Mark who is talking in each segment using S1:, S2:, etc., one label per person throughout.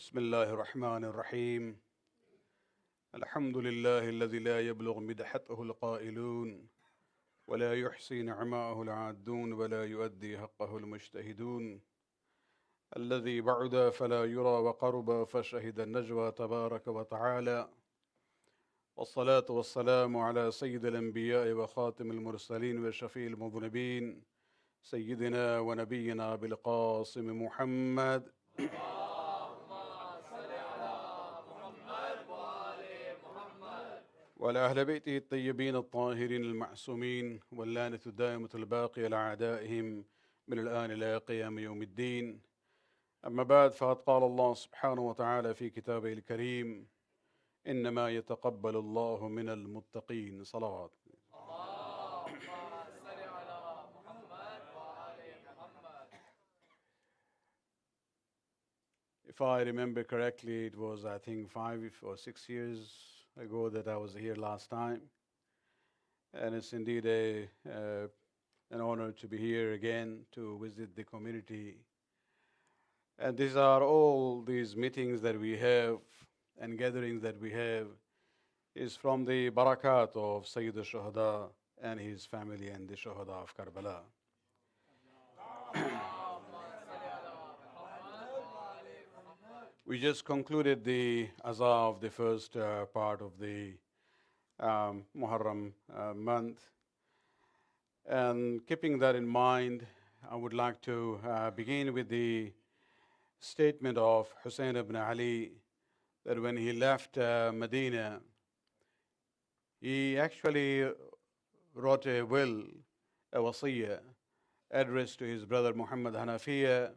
S1: بسم الله الرحمن الرحيم. الحمد لله الذي لا يبلغ مدحته القائلون ولا يحصي نعماءه العادون ولا يؤدي حقه المجتهدون. الذي بعد فلا يرى وقرب فشهد النجوى تبارك وتعالى. والصلاة والسلام على سيد الأنبياء وخاتم المرسلين وشفيع المذنبين سيدنا ونبينا بالقاسم محمد وعلى أهل بيته الطيبين الطاهرين المعصومين واللعنة الدائمة الباقية لأعدائهم من الآن إلى قيام يوم الدين. أما بعد، فقد قال الله سبحانه وتعالى في كتابه الكريم: إنما يتقبل الله من المتقين. صلوات. If I remember correctly, it was, I think, 5 or 6 years ago that I was here last time. And it's indeed an honor to be here again to visit the community. And these are all these meetings that we have and gatherings that we have is from the barakat of Sayyid al-Shuhada and his family and the Shuhada of Karbala. We just concluded the Azah of the first part of the Muharaam month. And keeping that in mind, I would like to begin with the statement of Hussein ibn Ali that when he left Medina, he actually wrote a will, a wasiyah, addressed to his brother Muhammad Hanafiya,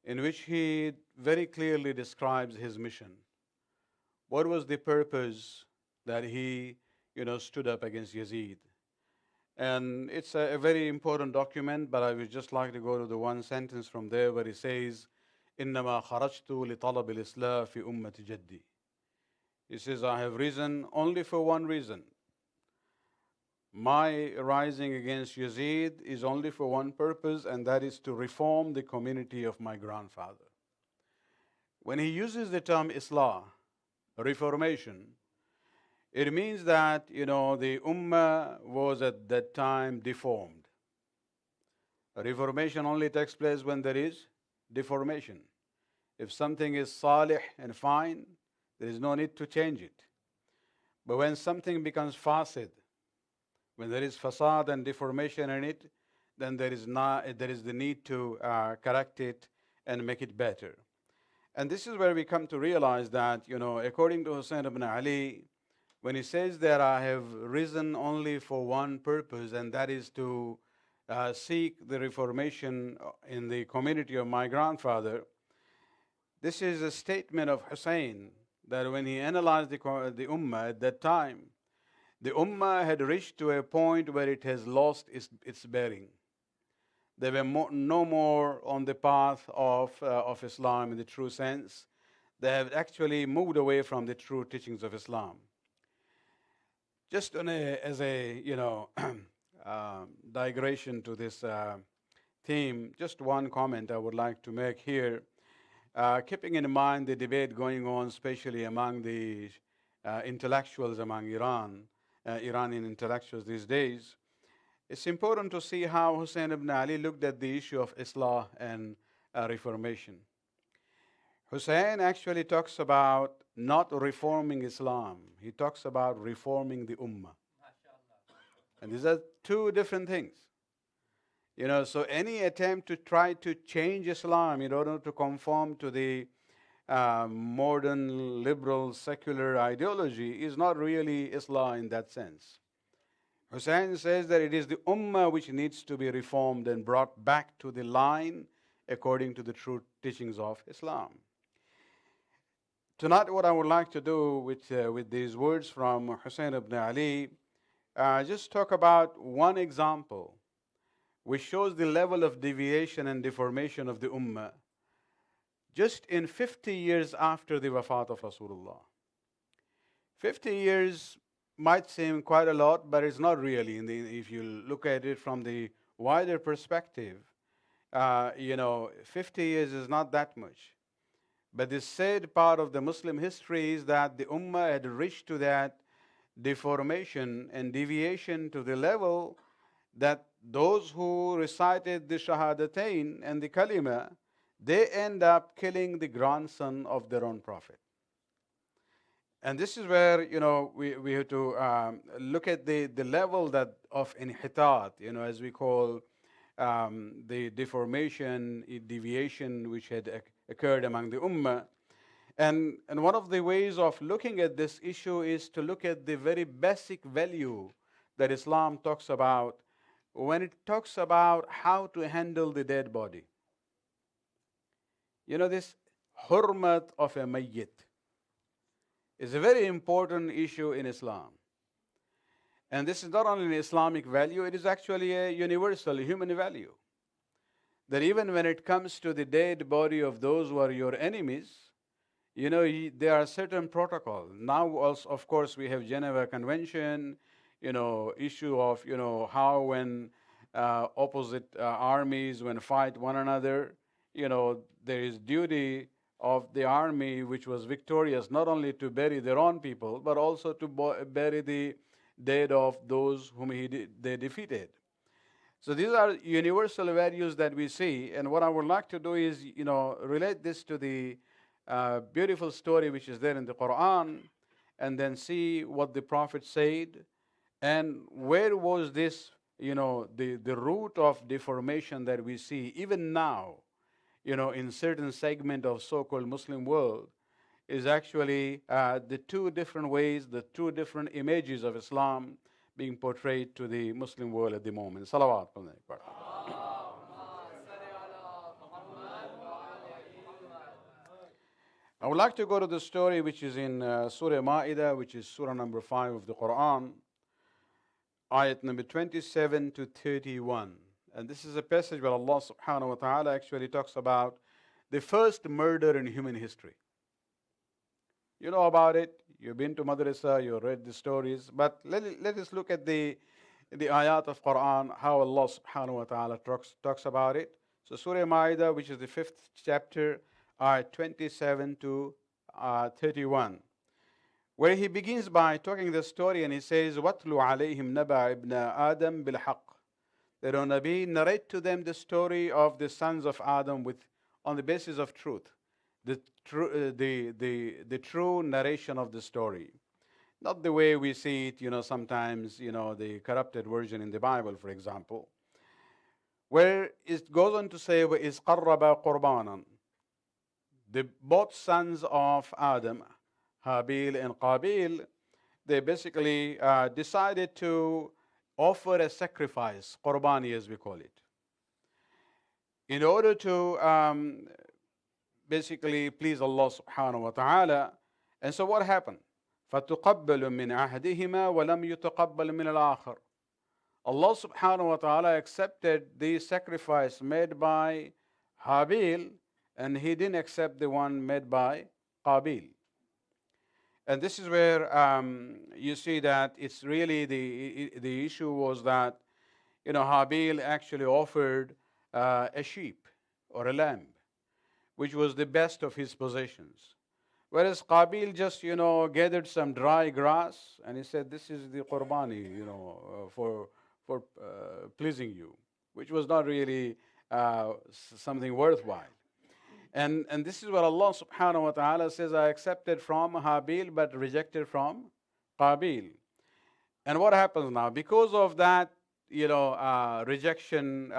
S1: in which he very clearly describes his mission. What was the purpose that he, stood up against Yazid? And it's a very important document, but I would just like to go to the one sentence from there where he says, إِنَّمَا خَرَجْتُ لِطَلَبِ الْإِصْلَاحِ فِي أُمَّةِ جَدِّي. He says, I have risen only for one reason. My rising against Yazid is only for one purpose, and that is to reform the community of my grandfather. When he uses the term Islah, reformation, it means that, the Ummah was at that time deformed. Reformation only takes place when there is deformation. If something is salih and fine, there is no need to change it. But when something becomes fasid, when there is fasad and deformation in it, then there is the need to correct it and make it better. And this is where we come to realize that, according to Hussein ibn Ali, when he says that I have risen only for one purpose, and that is to seek the reformation in the community of my grandfather, this is a statement of Hussein that when he analyzed the Ummah at that time, the Ummah had reached to a point where it has lost its bearing. They were no more on the path of Islam in the true sense. They have actually moved away from the true teachings of Islam. Just as a digression to this theme, just one comment I would like to make here. Keeping in mind the debate going on, especially among the intellectuals among Iranian intellectuals these days, it's important to see how Hussein ibn Ali looked at the issue of Islah and reformation. Hussein actually talks about not reforming Islam. He talks about reforming the Ummah. And these are two different things. So any attempt to try to change Islam in order to conform to the modern liberal secular ideology is not really Islam in that sense. Hussein says that it is the Ummah which needs to be reformed and brought back to the line according to the true teachings of Islam. Tonight, what I would like to do with these words from Hussein ibn Ali, just talk about one example which shows the level of deviation and deformation of the Ummah just in 50 years after the wafat of Rasulullah. 50 years might seem quite a lot, but it's not really. If you look at it from the wider perspective, 50 years is not that much. But the sad part of the Muslim history is that the Ummah had reached to that deformation and deviation to the level that those who recited the Shahadatain and the Kalima, they end up killing the grandson of their own Prophet. And this is where, we have to look at the level that of inhitat, as we call the deformation, deviation which had occurred among the ummah. And one of the ways of looking at this issue is to look at the very basic value that Islam talks about when it talks about how to handle the dead body. This hurmat of a mayyit is a very important issue in Islam. And this is not only an Islamic value, it is actually a universal human value. That even when it comes to the dead body of those who are your enemies, there are certain protocols. Now, also, of course, we have Geneva Convention, issue of, how when opposite armies, when fight one another, there is duty of the army which was victorious not only to bury their own people, but also to bury the dead of those whom they defeated. So these are universal values that we see, and what I would like to do is, relate this to the beautiful story which is there in the Quran, and then see what the Prophet said, and where was this, the root of deformation that we see even now, in certain segment of so-called Muslim world, is actually the two different ways, the two different images of Islam being portrayed to the Muslim world at the moment. Salawat. I would like to go to the story which is in Surah Ma'idah, which is Surah number 5 of the Quran, ayat number 27 to 31. And this is a passage where Allah subhanahu wa ta'ala actually talks about the first murder in human history. You know about it, you've been to madrasa, you read the stories, but let us look at the ayat of Quran, how Allah subhanahu wa ta'ala talks about it. So Surah Ma'idah, which is the 5th chapter, ayat 27 to 31, where he begins by talking the story, and he says, وَاتْلُ عَلَيْهِمْ نَبَعَ ابْنَ آدَمْ بِالْحَقِّ. That O Nabi, narrate to them the story of the sons of Adam on the basis of truth. The true narration of the story. Not the way we see it, sometimes, the corrupted version in the Bible, for example, where it goes on to say, وَإِذْ قَرَّبَ قُرْبَانًا. Both sons of Adam, Habil and Qabil, they basically decided to offer a sacrifice, qurbani as we call it, in order to basically please Allah subhanahu wa ta'ala. And so what happened? فَتُقَبَّلُ مِنْ عَهْدِهِمَا وَلَمْ يُتَقَبَّلْ مِنَ الْآخَرِ. Allah subhanahu wa ta'ala accepted the sacrifice made by Habil, and he didn't accept the one made by Qabil. And this is where you see that it's really the issue was that, Habil actually offered a sheep or a lamb, which was the best of his possessions. Whereas Qabil just, gathered some dry grass, and he said, this is the qurbani, for pleasing you, which was not really something worthwhile. And this is what Allah subhanahu wa ta'ala says, I accepted from Habil but rejected from Qabil. And what happens now? Because of that, rejection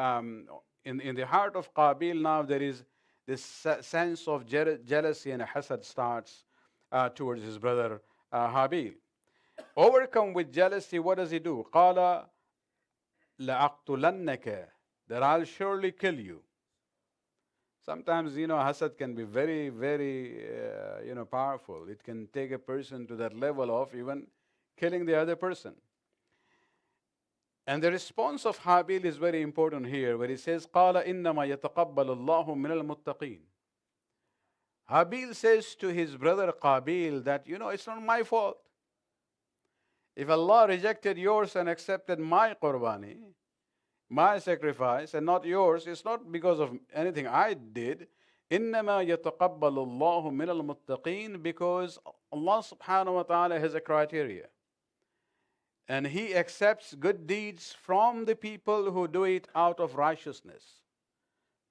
S1: in the heart of Qabil, now there is this sense of jealousy and hasad starts towards his brother Habil. Overcome with jealousy, what does he do? قَالَ لَأَقْتُلَنَّكَ. That I'll surely kill you. Sometimes, hasad can be very, very, powerful. It can take a person to that level of even killing the other person. And the response of Habil is very important here, where he says, قَالَ إِنَّمَا يَتَقَبَّلُ اللَّهُ مِنَ الْمُتَّقِينَ. Habil says to his brother Qabil that, it's not my fault. If Allah rejected yours and accepted my qurbani, my sacrifice, and not yours, it's not because of anything I did. إنما يتقبل الله من المتقين, because Allah subhanahu wa ta'ala has a criteria. And He accepts good deeds from the people who do it out of righteousness.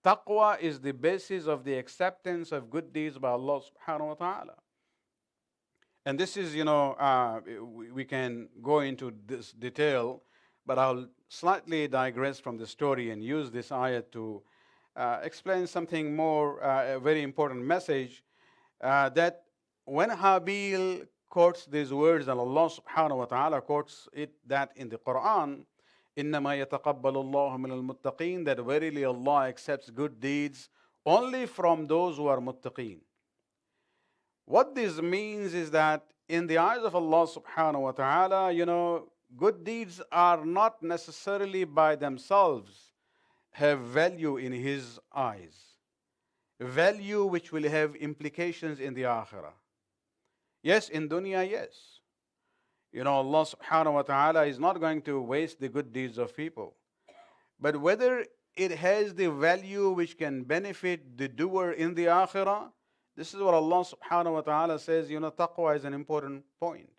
S1: Taqwa is the basis of the acceptance of good deeds by Allah subhanahu wa ta'ala. And this is, we can go into this detail, but I'll slightly digress from the story and use this ayah to explain something more, a very important message, that when Habil quotes these words, and Allah subhanahu wa ta'ala quotes that in the Quran, إِنَّمَا يَتَقَبَّلُ اللَّهُ مِنَ الْمُتَّقِينَ, that verily Allah accepts good deeds only from those who are muttaqeen. What this means is that in the eyes of Allah subhanahu wa ta'ala, good deeds are not necessarily by themselves have value in His eyes. Value which will have implications in the akhirah. Yes, in dunya, yes. Allah subhanahu wa ta'ala is not going to waste the good deeds of people. But whether it has the value which can benefit the doer in the akhirah, this is what Allah subhanahu wa ta'ala says, taqwa is an important point.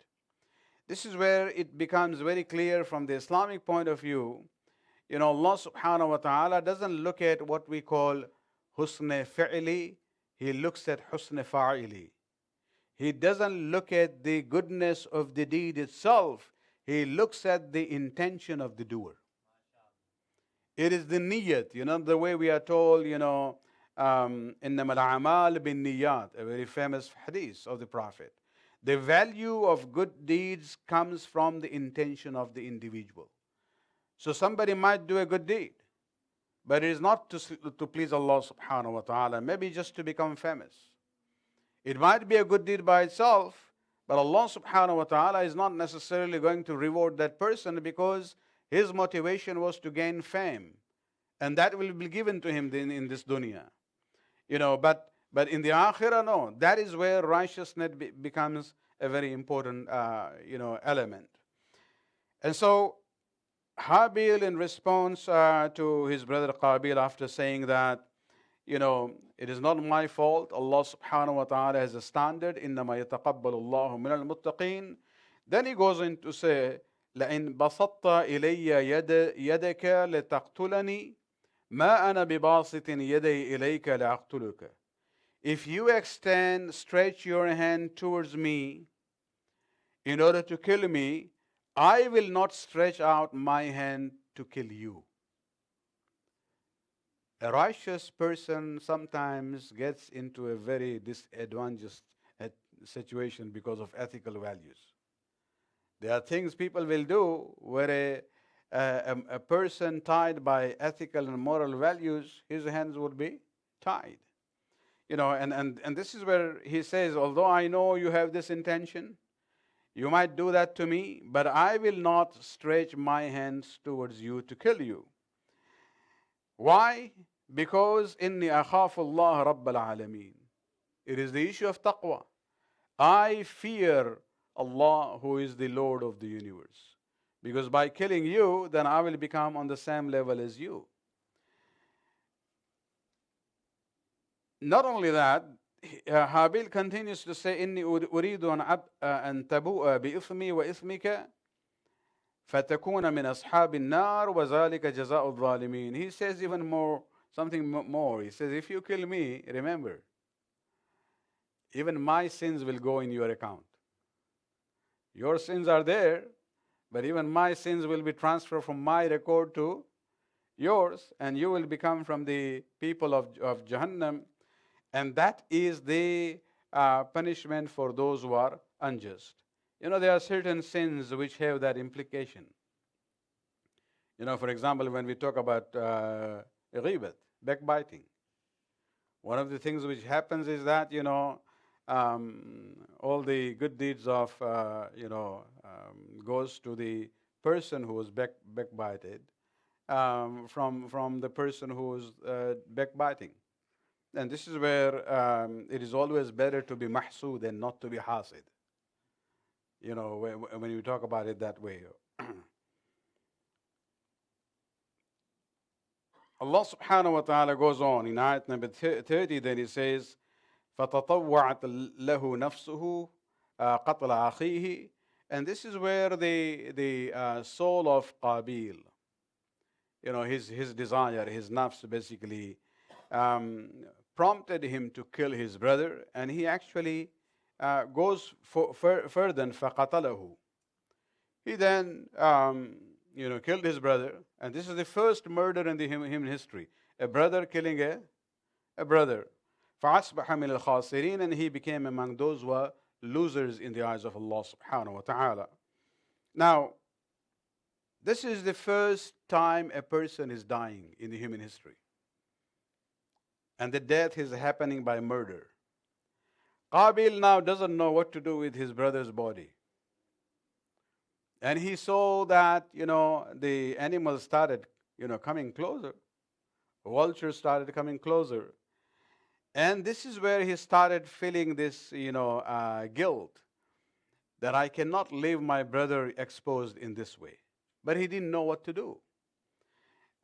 S1: This is where it becomes very clear from the Islamic point of view. Allah subhanahu wa ta'ala doesn't look at what we call husn fi'li, He looks at husn fa'ili. He doesn't look at the goodness of the deed itself, He looks at the intention of the doer. It is the niyyat, the way we are told, إِنَّمَا الْأَعْمَالُ بِالنِّيَّاتِ, a very famous hadith of the Prophet. The value of good deeds comes from the intention of the individual. So somebody might do a good deed, but it is not to please Allah subhanahu wa ta'ala, maybe just to become famous. It might be a good deed by itself, but Allah subhanahu wa ta'ala is not necessarily going to reward that person because his motivation was to gain fame. And that will be given to him in this dunya. But in the akhirah, no. That is where righteousness becomes a very important, element. And so, Habil, in response to his brother Qabil, after saying that, it is not my fault, Allah subhanahu wa ta'ala has a standard, إِنَّمَا يَتَقَبَّلُ اللَّهُ مِنَ الْمُتَّقِينَ. Then he goes in to say, لَإِن بَسَطْتَ إِلَيَّ يَدَكَ لِتَقْتُلَنِي مَا أَنَا بِبَاسِطٍ يَدَيْ إِلَيْكَ لِأَقْتُلُكَ. If you stretch your hand towards me in order to kill me, I will not stretch out my hand to kill you. A righteous person sometimes gets into a very disadvantaged situation because of ethical values. There are things people will do where a person tied by ethical and moral values, his hands would be tied. And this is where he says, although I know you have this intention, you might do that to me, but I will not stretch my hands towards you to kill you. Why? Because inni akhafu Allah Rabbal Alameen. It is the issue of taqwa. I fear Allah, who is the Lord of the universe. Because by killing you, then I will become on the same level as you. Not only that, Habil continues to say, إني أريد أن تبوء بإثمي وإثمك فتكون من أصحاب النار وذلك جزاء الظالمين. He says even more, something more. He says, if you kill me, remember, even my sins will go in your account. Your sins are there, but even my sins will be transferred from my record to yours, and you will become from the people of Jahannam. And that is the punishment for those who are unjust. There are certain sins which have that implication. For example, when we talk about ghibat, backbiting, one of the things which happens is that, all the good deeds of, goes to the person who was backbited from the person who was backbiting. And this is where it is always better to be mahsood and not to be hasid. When you talk about it that way. Allah subhanahu wa ta'ala goes on in ayat number 30, then He says, فَتَطَوَّعَتْ لَهُ نَفْسُهُ قَتْلَ أَخِيهِ. And this is where the soul of Qabil, his desire, his nafs basically, um, prompted him to kill his brother, and he actually goes further, فَقَتَلَهُ. He then, killed his brother, and this is the first murder in the human history. A brother killing a brother. فَأَصْبَحَ مِنَ الْخَاسِرِينَ. And he became among those who are losers in the eyes of Allah subhanahu wa ta'ala. Now, this is the first time a person is dying in the human history. And the death is happening by murder. Qabil now doesn't know what to do with his brother's body. And he saw that, the animals started, coming closer. Vultures started coming closer. And this is where he started feeling this, guilt that I cannot leave my brother exposed in this way. But he didn't know what to do.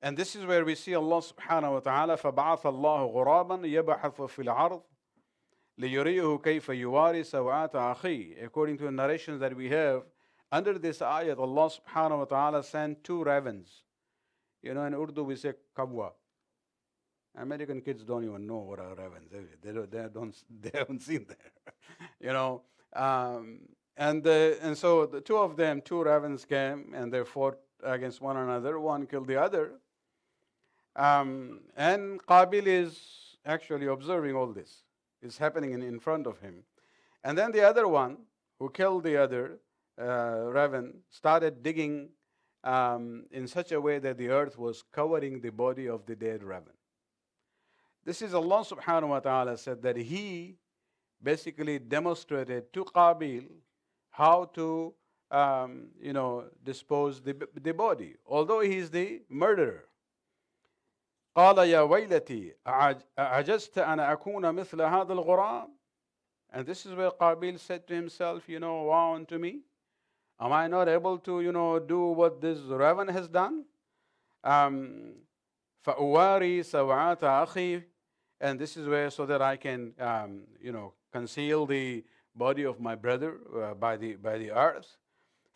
S1: And this is where we see Allah subhanahu wa ta'ala, فَبَعَثَ اللَّهُ غُرَابًا يَبْحَثُ فِي الْعَرْضِ لِيُرِيهُ كَيْفَ يُوَارِي سَوْآتَ أَخِيهِ. According to the narrations that we have, under this ayat, Allah subhanahu wa ta'ala sent two ravens. In Urdu we say kabwa. American kids don't even know what are ravens. They haven't seen that. And so the two of them, two ravens came and they fought against one another. One killed the other. And Qabil is actually observing all this. It's happening in front of him. And then the other one, who killed the other raven, started digging in such a way that the earth was covering the body of the dead raven. This is Allah subhanahu wa ta'ala said that He basically demonstrated to Qabil how to dispose the body, although he is the murderer. قال يا ويلتي أعجزت أن أكون مثل هذا الغرام. And this is where Qabil said to himself, woe unto me. Am I not able to, do what this raven has done? فأواري سوعات أخي. And this is where, so that I can, conceal the body of my brother by the earth.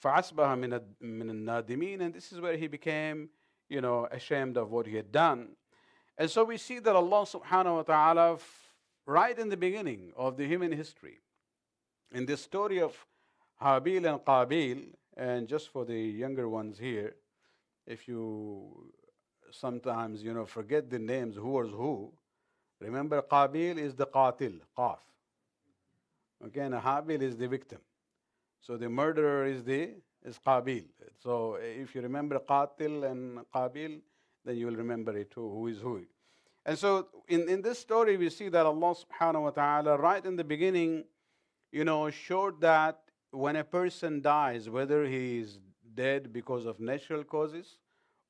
S1: فأصبح من النادمين. And this is where he became, ashamed of what he had done. And so we see that Allah subhanahu wa ta'ala, right in the beginning of the human history, in the story of Habil and Qabil, and just for the younger ones here, if you sometimes, forget the names, who was who, remember Qabil is the qatil, qaf. Okay, and Habil is the victim. So the murderer is Qabil. So if you remember Qatil and Qabil, then you will remember it too, who is who. And so in this story, we see that Allah subhanahu wa ta'ala, right in the beginning, showed that when a person dies, whether he is dead because of natural causes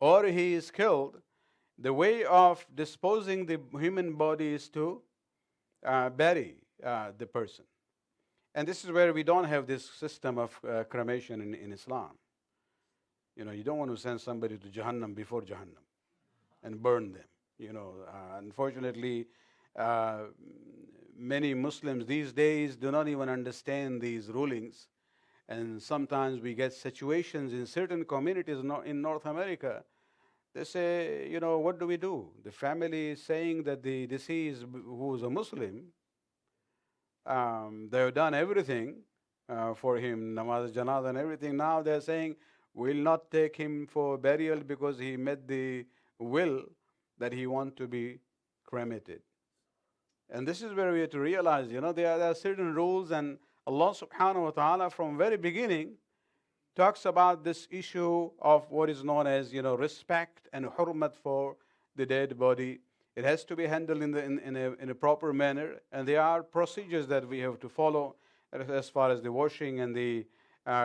S1: or he is killed, the way of disposing the human body is to bury the person. And this is where we don't have this system of cremation in Islam. You don't want to send somebody to Jahannam before Jahannam and burn them. Unfortunately, many Muslims these days do not even understand these rulings. And sometimes we get situations in certain communities in North America. They say, what do we do? The family is saying that the deceased, who is a Muslim, they have done everything for him, namaz, janazah and everything. Now they're saying, we'll not take him for burial because he made the will that he wants to be cremated. And this is where we have to realize, there are certain rules, and Allah subhanahu wa ta'ala from very beginning talks about this issue of what is known as, respect and hurmat for the dead body. It has to be handled in a proper manner, and there are procedures that we have to follow as far as the washing and the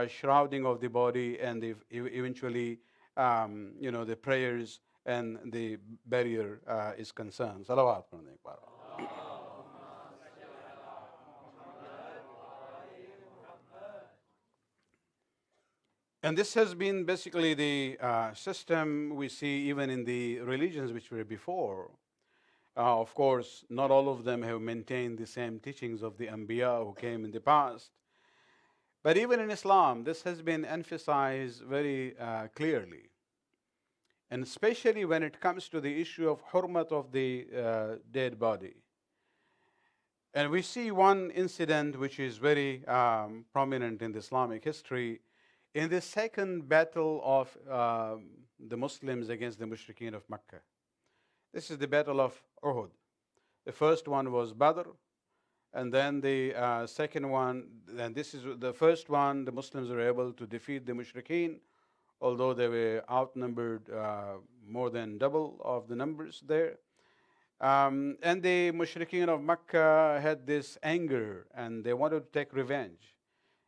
S1: shrouding of the body, and eventually, the prayers and the burial is concerned. Salawat. And this has been basically the system we see even in the religions which were before. Of course, not all of them have maintained the same teachings of the Anbiya who came in the past. But even in Islam, this has been emphasized very clearly. And especially when it comes to the issue of hurmat of the dead body. And we see one incident which is very prominent in the Islamic history. In the second battle of the Muslims against the Mushrikeen of Mecca. This is the battle of Uhud. The first one was Badr, and then the second one, and this is the first one, the Muslims were able to defeat the Mushrikeen, although they were outnumbered more than double of the numbers there. And the Mushrikeen of Mecca had this anger and they wanted to take revenge.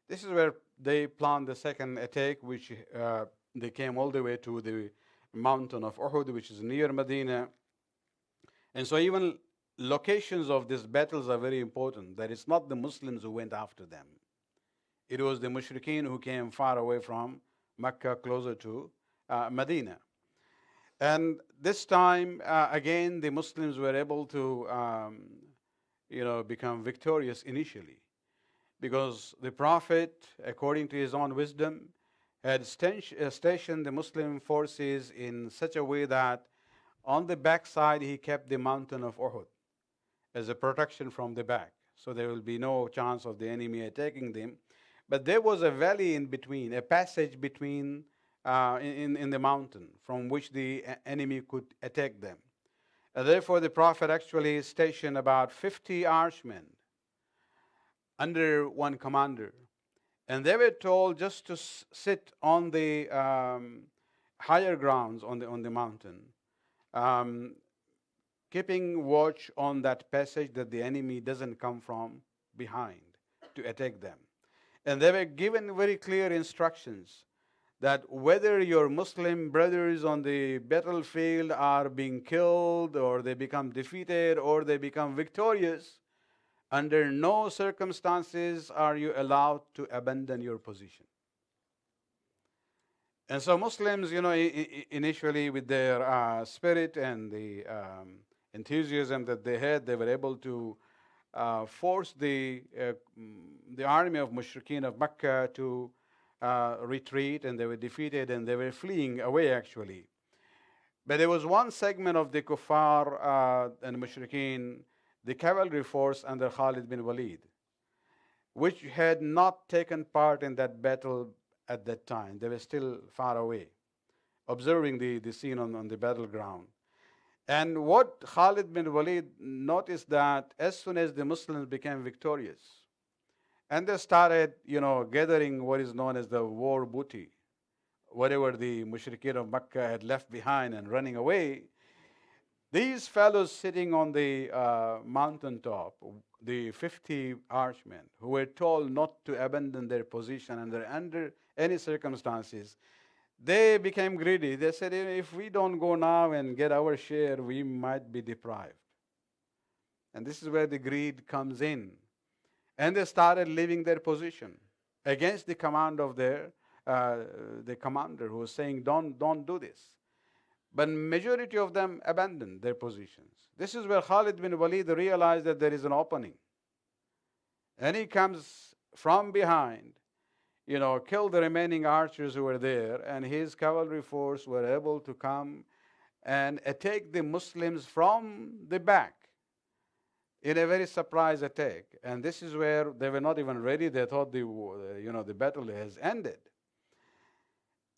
S1: This is where they planned the second attack, which they came all the way to the mountain of Uhud, which is near Medina. And so even locations of these battles are very important, that it's not the Muslims who went after them. It was the Mushrikeen who came far away from Mecca, closer to Medina. And this time, again, the Muslims were able to, become victorious initially, because the Prophet, according to his own wisdom, had stationed the Muslim forces in such a way that on the backside he kept the mountain of Uhud as a protection from the back, so there will be no chance of the enemy attacking them. But there was a valley in between, a passage between in the mountain from which the enemy could attack them. Therefore, the Prophet actually stationed about 50 archmen under one commander. And they were told just to sit on the higher grounds on the mountain, um, keeping watch on that passage that the enemy doesn't come from behind to attack them. And they were given very clear instructions that whether your Muslim brothers on the battlefield are being killed or they become defeated or they become victorious, under no circumstances are you allowed to abandon your position. And so Muslims, initially with their spirit and the enthusiasm that they had, they were able to force the army of Mushrikeen of Mecca to retreat, and they were defeated and they were fleeing away actually. But there was one segment of the Kuffar and Mushrikeen, the cavalry force under Khalid bin Walid, which had not taken part in that battle at that time. They were still far away, observing the scene on the battleground. And what Khalid bin Walid noticed, that as soon as the Muslims became victorious, and they started, gathering what is known as the war booty, whatever the Mushrikeen of Mecca had left behind and running away, these fellows sitting on the mountaintop, the 50 archmen, who were told not to abandon their position under any circumstances, they became greedy. They said, if we don't go now and get our share, we might be deprived. And this is where the greed comes in. And they started leaving their position against the command of the commander, who was saying, don't do this. But majority of them abandoned their positions. This is where Khalid bin Walid realized that there is an opening. And he comes from behind, killed the remaining archers who were there, and his cavalry force were able to come and attack the Muslims from the back in a very surprise attack. And this is where they were not even ready. They thought the battle has ended.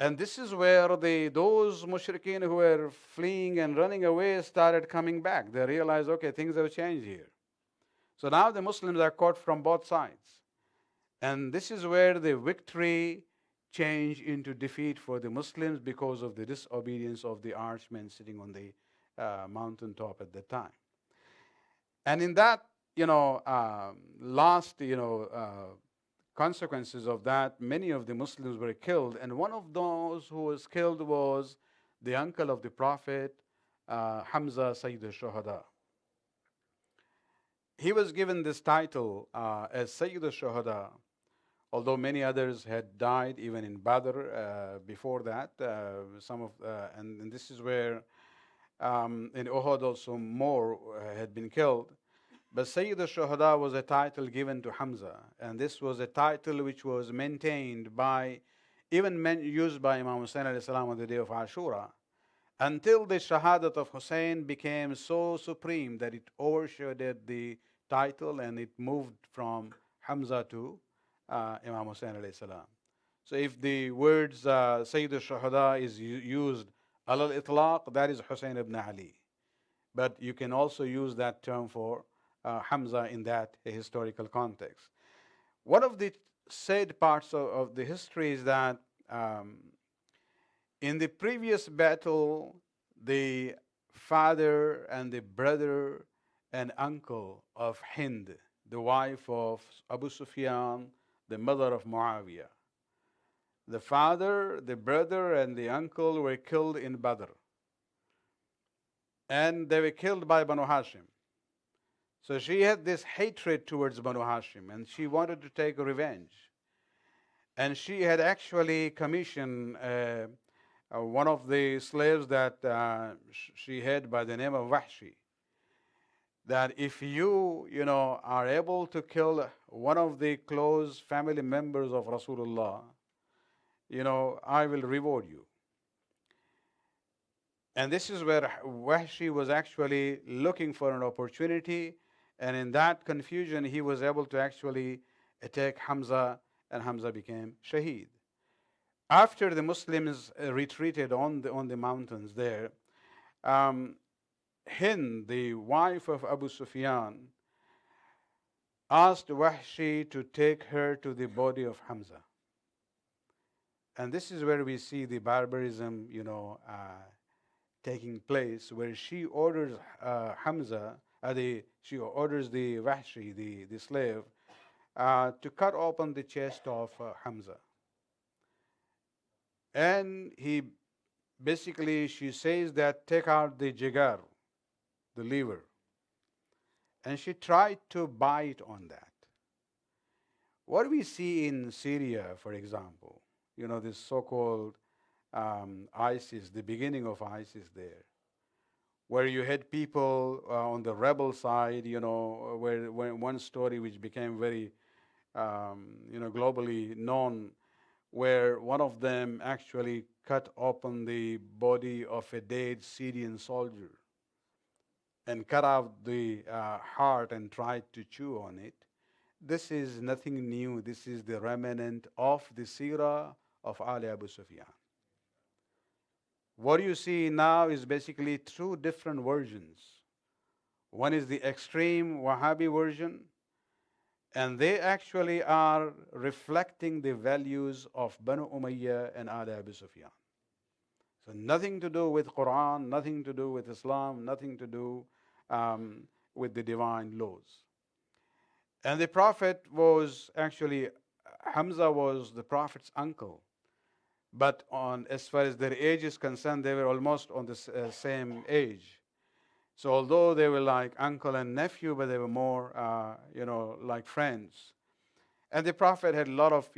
S1: And this is where those mushrikeen who were fleeing and running away started coming back. They realized, okay, things have changed here. So now the Muslims are caught from both sides. And this is where the victory changed into defeat for the Muslims because of the disobedience of the archmen sitting on the mountaintop at that time. And in that, last, consequences of that, many of the Muslims were killed. And one of those who was killed was the uncle of the Prophet, Hamza, Sayyid al-Shuhada. He was given this title as Sayyid al-Shuhada, although many others had died even in Badr before that. And this is where in Uhud also more had been killed. But Sayyid al-Shuhada was a title given to Hamza, and this was a title which was maintained by, even used by Imam Hussein alayhi salam on the day of Ashura, until the Shahadat of Hussein became so supreme that it overshadowed the title and it moved from Hamza to Imam Hussein alayhi salam. So if the words Sayyid al-Shuhada is used al-itlaq, that is Hussein ibn Ali. But you can also use that term for Hamza in that historical context. One of the sad parts of the history is that um, in the previous battle, the father and the brother and uncle of Hind, the wife of Abu Sufyan, the mother of Muawiyah, the father, the brother, and the uncle were killed in Badr. And they were killed by Banu Hashim. So she had this hatred towards Banu Hashim and she wanted to take revenge. And she had actually commissioned one of the slaves that she had by the name of Wahshi, that if you know, are able to kill one of the close family members of Rasulullah, I will reward you. And this is where Wahshi was actually looking for an opportunity, and in that confusion, he was able to actually attack Hamza, and Hamza became Shaheed. After the Muslims retreated on the mountains there, um, Hind, the wife of Abu Sufyan, asked Wahshi to take her to the body of Hamza. And this is where we see the barbarism, taking place, where she orders Hamza, she orders the Wahshi, the slave, to cut open the chest of Hamza. And she says that take out the jigar, the liver. And she tried to bite on that. What we see in Syria, for example, this so-called ISIS, the beginning of ISIS there, where you had people on the rebel side, where one story which became very, globally known, where one of them actually cut open the body of a dead Syrian soldier and cut out the heart and tried to chew on it. This is nothing new. This is the remnant of the seerah of Ali Abu Sufyan. What you see now is basically two different versions. One is the extreme Wahhabi version, and they actually are reflecting the values of Banu Umayyah and Ali Abu Sufyan. So nothing to do with Quran, nothing to do with Islam, nothing to do with the divine laws. And the Prophet was actually, Hamza was the Prophet's uncle. But as far as their age is concerned, they were almost on the same age. So although they were like uncle and nephew, but they were more, like friends. And the Prophet had a lot of,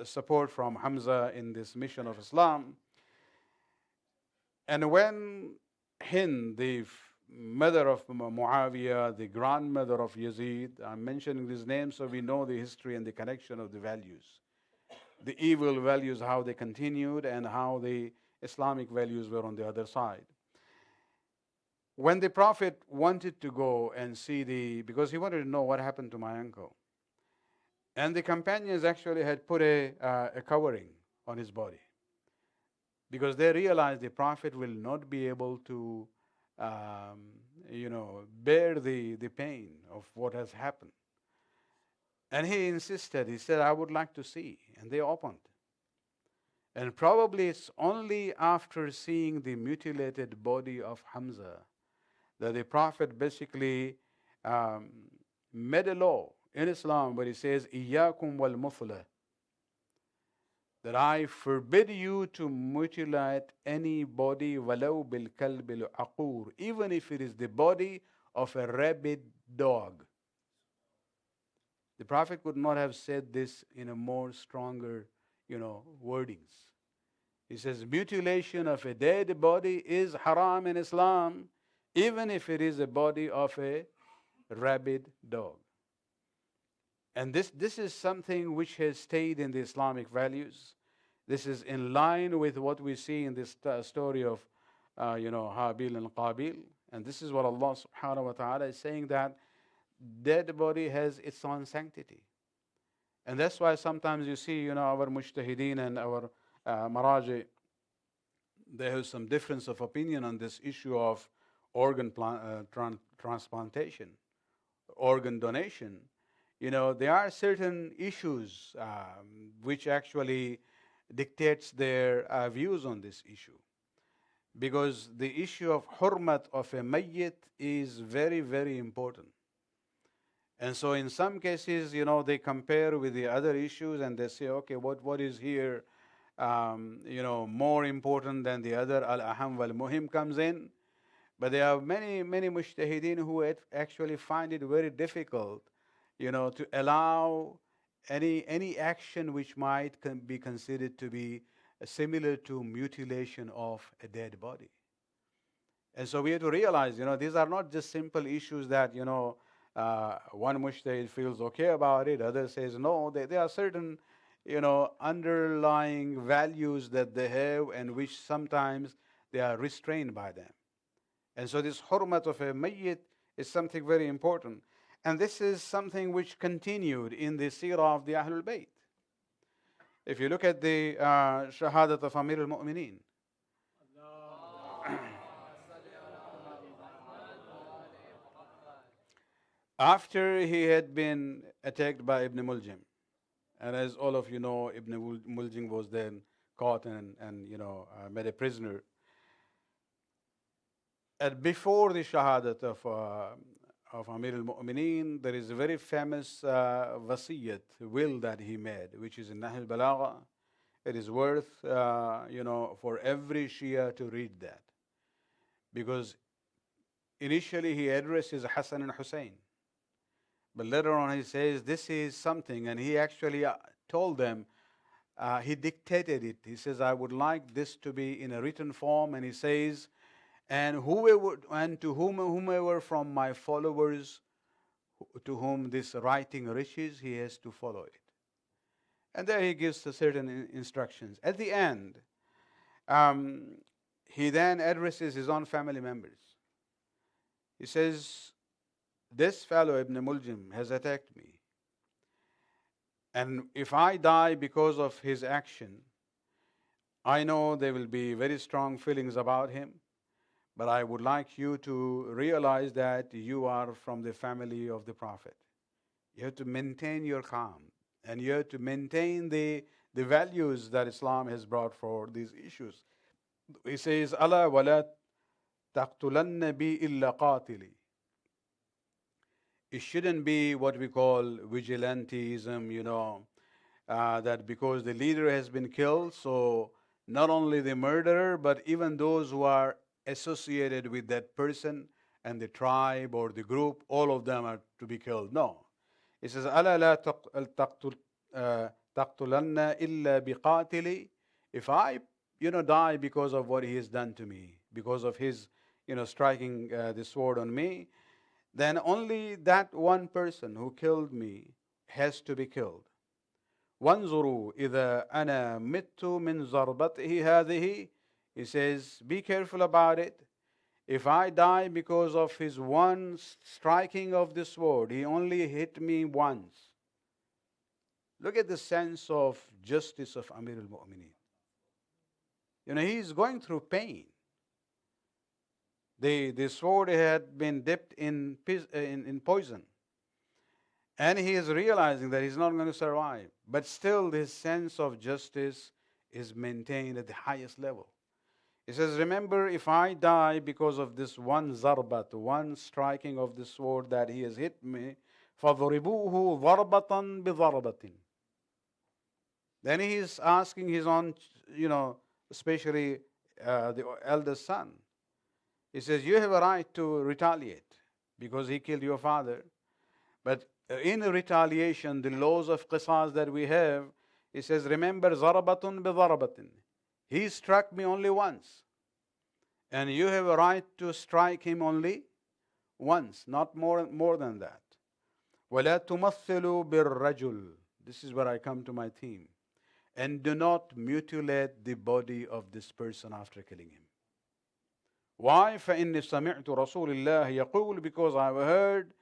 S1: support from Hamza in this mission of Islam. And when Hind, the mother of Muawiyah, the grandmother of Yazid, I'm mentioning these names so we know the history and the connection of the values. The evil values, how they continued, and how the Islamic values were on the other side. When the Prophet wanted to go and see because he wanted to know what happened to my uncle. And the companions actually had put a covering on his body, because they realized the Prophet will not be able to, bear the pain of what has happened. And he insisted, he said, I would like to see. And they opened. And probably it's only after seeing the mutilated body of Hamza that the Prophet basically made a law in Islam where he says, Iyakum wal mufla, that I forbid you to mutilate any body, walau bil kalb al aqur, even if it is the body of a rabid dog. The Prophet could not have said this in a more stronger, wordings. He says, mutilation of a dead body is haram in Islam, even if it is a body of a rabid dog. And this is something which has stayed in the Islamic values. This is in line with what we see in this story of, Habil and Qabil. And this is what Allah subhanahu wa ta'ala is saying, that dead body has its own sanctity. And that's why sometimes you see, our mujtahideen and our maraji, they have some difference of opinion on this issue of organ transplantation, organ donation. There are certain issues which actually dictates their views on this issue. Because the issue of hurmat of a mayyit is very, very important. And so in some cases, they compare with the other issues and they say, okay, what is here, more important than the other? Al-aham wal-muhim comes in. But there are many, many mujtahideen who actually find it very difficult, to allow any action which might be considered to be similar to mutilation of a dead body. And so we have to realize, these are not just simple issues that, one mujtahid feels okay about it, other says no. There are certain, underlying values that they have and which sometimes they are restrained by them. And so this hurmat of a mayyit is something very important. And this is something which continued in the seerah of the Ahlul Bayt. If you look at the shahadat of Amir al-Mu'mineen, after he had been attacked by Ibn Muljim, and as all of you know, Ibn Muljim was then caught and made a prisoner. And before the shahadat of Amir al-Mu'mineen, there is a very famous wasiyat, will that he made, which is in Nahl al-Balagha. It is worth, for every Shia to read that. Because initially he addresses Hassan and Hussein. But later on he says, this is something, and he actually told them, he dictated it. He says, I would like this to be in a written form, and he says, and to whomever from my followers to whom this writing reaches, he has to follow it. And there he gives certain instructions. At the end, he then addresses his own family members. He says, this fellow Ibn Muljim has attacked me. And if I die because of his action, I know there will be very strong feelings about him. But I would like you to realize that you are from the family of the Prophet. You have to maintain your calm. And you have to maintain the values that Islam has brought for these issues. He says, أَلَا وَلَا تَقْتُلَنَّ بِي إِلَّا قَاتِلِي. It shouldn't be what we call vigilantism, that because the leader has been killed, so not only the murderer, but even those who are associated with that person and the tribe or the group, all of them are to be killed. No. It says, أَلَا لَا تَقْتُلَنَّ إِلَّا بِقَاتِلِ. If I, die because of what he has done to me, because of his, striking the sword on me, then only that one person who killed me has to be killed. وَانْظُرُوا إِذَا أَنَا مِتُّ مِنْ ضَرْبَتِهِ هَذِهِ. He says, be careful about it. If I die because of his one striking of the sword, he only hit me once. Look at the sense of justice of Amir al-Mu'mineen. He is going through pain. The sword had been dipped in poison. And he is realizing that he's not going to survive. But still, this sense of justice is maintained at the highest level. He says, remember, if I die because of this one zarbat, one striking of the sword that he has hit me, فَضْرِبُوهُ ضَرْبَةً بِضَرْبَةٍ. Then he is asking his own, especially the eldest son. He says, you have a right to retaliate because he killed your father. But In retaliation, the laws of qisas that we have, he says, remember, zarabatun bi zarabatin. He struck me only once. And you have a right to strike him only once, not more than that. وَلَا تُمَثِّلُوا بِالرَّجُلِ. This is where I come to my theme. And do not mutilate the body of this person after killing him. Why? فَإِنِّي سَمِعْتُ رَسُولِ اللَّهِ يَقُولُ. Because I have heard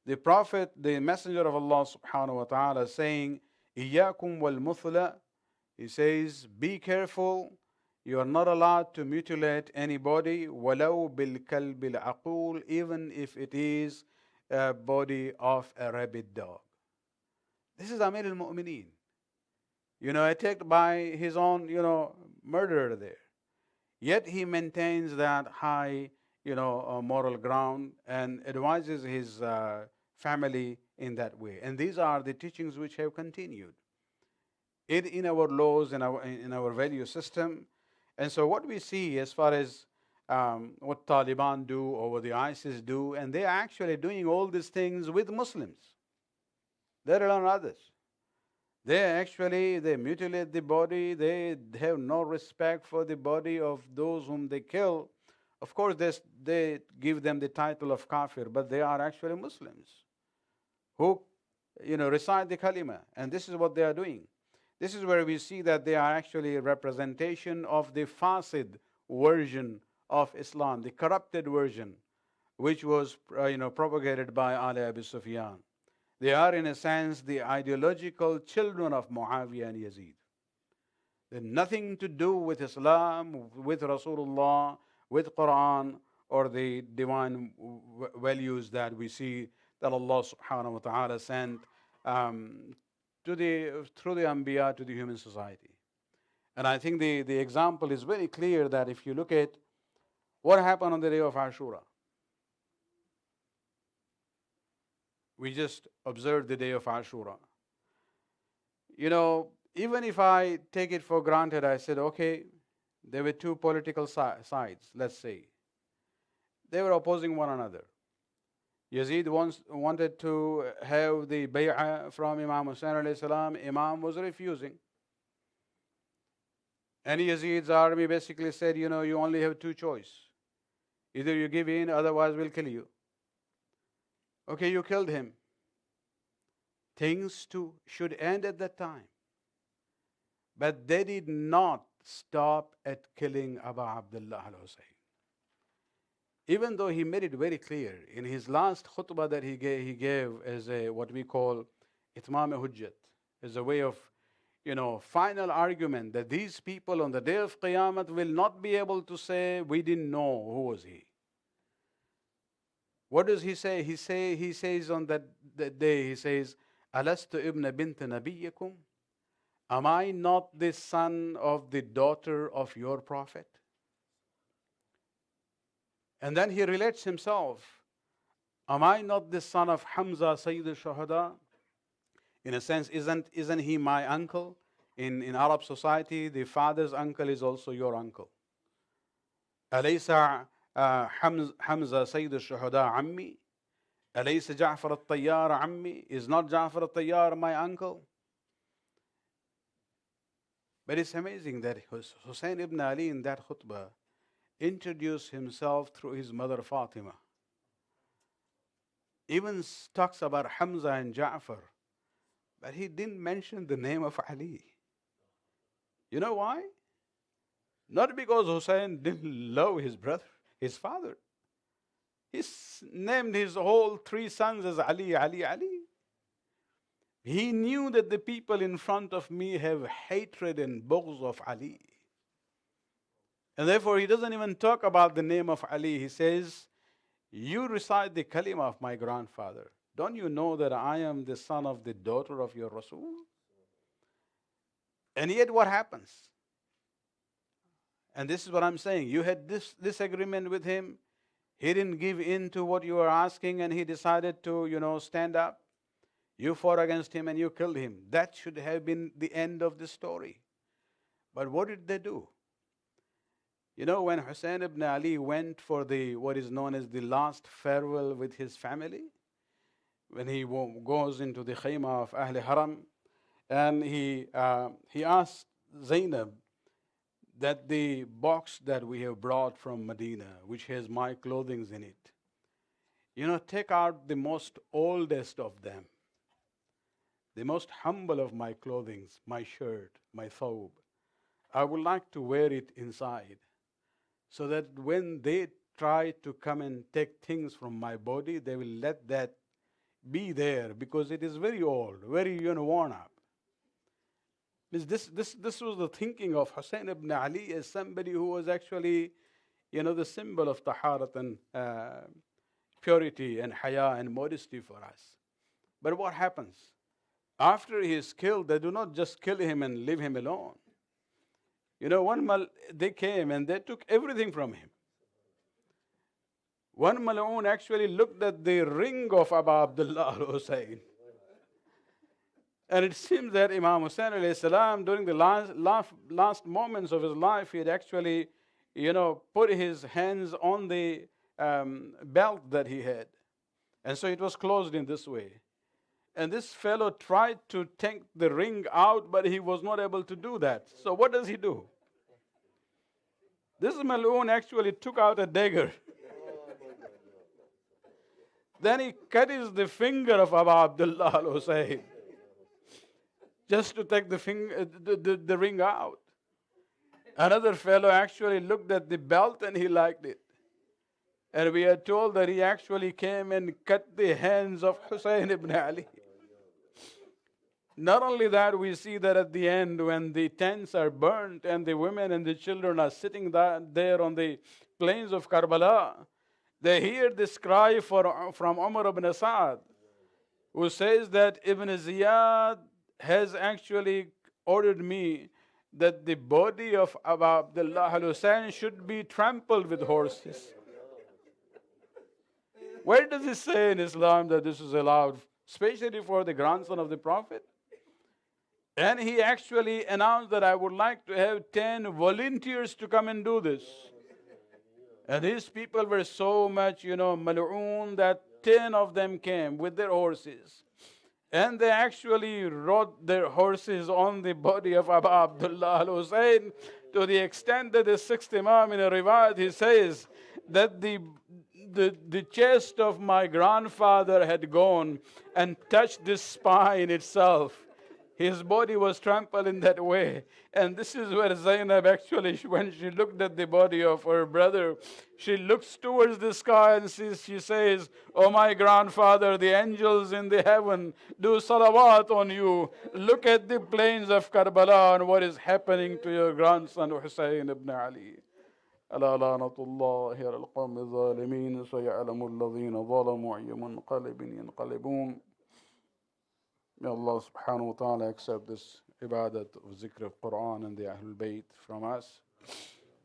S1: the Prophet, the Messenger of Allah subhanahu wa ta'ala saying, إِيَّاكُمْ وَالْمُثْلَ. He says, be careful. You are not allowed to mutilate anybody, وَلَوْ بِالْكَلْبِ الْعَقُولِ, even if it is a body of a rabid dog. This is Amir al-Mu'mineen, attacked by his own, murderer there. Yet he maintains that high, moral ground and advises his family in that way. And these are the teachings which have continued in our laws, in our value system. And so what we see as far as what Taliban do or what the ISIS do, and they are actually doing all these things with Muslims, let alone others. They mutilate the body. They have no respect for the body of those whom they kill. Of course, they give them the title of kafir, but they are actually Muslims who, recite the kalima, and this is what they are doing. This is where we see that they are actually a representation of the fasid version of Islam, the corrupted version, which was propagated by Ali Abi Sufyan. They are, in a sense, the ideological children of Muawiyah and Yazid. They have nothing to do with Islam, with Rasulullah, with Quran, or the divine values that we see that Allah subhanahu wa ta'ala sent through the Anbiya to the human society. And I think the example is very clear that if you look at what happened on the day of Ashura, we just observed the day of Ashura. Even if I take it for granted, I said, okay, there were two political sides, let's say. They were opposing one another. Yazid wanted to have the bay'ah from Imam Hussain alayhi salam. Imam was refusing. And Yazid's army basically said, you only have two choices. Either you give in, otherwise we'll kill you. Okay, you killed him. Things should end at that time. But they did not stop at killing Abu Abdullah al-Hussein. Even though he made it very clear in his last khutbah that he gave as what we call itmam-e-hujjat, as a way of, final argument that these people on the day of Qiyamah will not be able to say, we didn't know who was he. What does he say? He says on that day, he says, Alastu ibn bint nabiyyakum? Am I not the son of the daughter of your prophet? And then he relates himself. Am I not the son of Hamza, Sayyid al-Shuhada? In a sense, isn't he my uncle? In Arab society, the father's uncle is also your uncle. Alaysa Hamza, Sayyid al-Shuhada, ammi? Alaysa Ja'far al-Tayyar, ammi? Is not Ja'far al-Tayyar my uncle? But it's amazing that Hussein ibn Ali in that khutbah introduced himself through his mother Fatima. Even talks about Hamza and Ja'far, but he didn't mention the name of Ali. You know why? Not because Hussein didn't love his brother, his father. He named his whole three sons as Ali, Ali, Ali. He knew that the people in front of me have hatred and bughz of Ali. And therefore, he doesn't even talk about the name of Ali. He says, you recite the kalima of my grandfather. Don't you know that I am the son of the daughter of your Rasul? And yet what happens? And this is what I'm saying. You had this disagreement with him. He didn't give in to what you were asking, and he decided to, stand up. You fought against him and you killed him. That should have been the end of the story. But what did they do? When Hussein ibn Ali went for what is known as the last farewell with his family, when he goes into the khayma of Ahl Haram, and he asked Zainab that the box that we have brought from Medina, which has my clothing in it, take out the most oldest of them, the most humble of my clothing, my shirt, my thobe. I would like to wear it inside, so that when they try to come and take things from my body, they will let that be there because it is very old, very worn up. This was the thinking of Hussein ibn Ali as somebody who was actually, the symbol of taharat and purity and haya and modesty for us. But what happens? After he is killed, they do not just kill him and leave him alone. They came and they took everything from him. One Mal'oon actually looked at the ring of Abu Abdullah al-Hussein. And it seems that Imam Hussein alayhi salam, during the last moments of his life, he had actually, put his hands on the belt that he had. And so it was closed in this way. And this fellow tried to take the ring out, but he was not able to do that. So what does he do? This Mal'oon actually took out a dagger. Then he cut the finger of Abu Abdullah al-Hussein just to take the ring out. Another fellow actually looked at the belt and he liked it. And we are told that he actually came and cut the hands of Hussein ibn Ali. Not only that, we see that at the end when the tents are burnt and the women and the children are sitting there on the plains of Karbala, they hear this cry from Umar ibn Sa'ad, who says that Ibn Ziyad has actually ordered me that the body of Abu Abdullah al-Hussein should be trampled with horses. Where does it say in Islam that this is allowed, especially for the grandson of the Prophet? And he actually announced that I would like to have 10 volunteers to come and do this. And these people were so much, mal'oon, that 10 of them came with their horses. And they actually rode their horses on the body of Abu Abdullah al-Hussein to the extent that the sixth Imam in a riwayat, he says that the chest of my grandfather had gone and touched the spine itself. His body was trampled in that way. And this is where Zainab actually, when she looked at the body of her brother, she looks towards the sky and she says, "Oh my grandfather, the angels in the heaven do salawat on you. Look at the plains of Karbala and what is happening to your grandson Hussein ibn Ali." ألا لعنة الله على القوم الظالمين سيعلم الذين ظلموا أي منقلب ينقلبون. May Allah subhanahu wa ta'ala accept this ibadat of zikr of Quran and the Ahlul Bayt from us.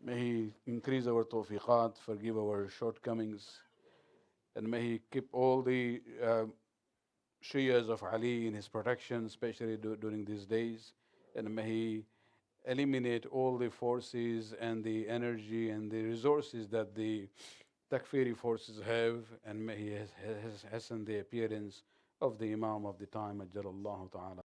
S1: May He increase our tawfiqat, forgive our shortcomings, and may He keep all the Shias of Ali in His protection, especially during these days, and may He eliminate all the forces and the energy and the resources that the Takfiri forces have, and may He hasten the appearance of the Imam of the time, Ajjalallahu ta'ala.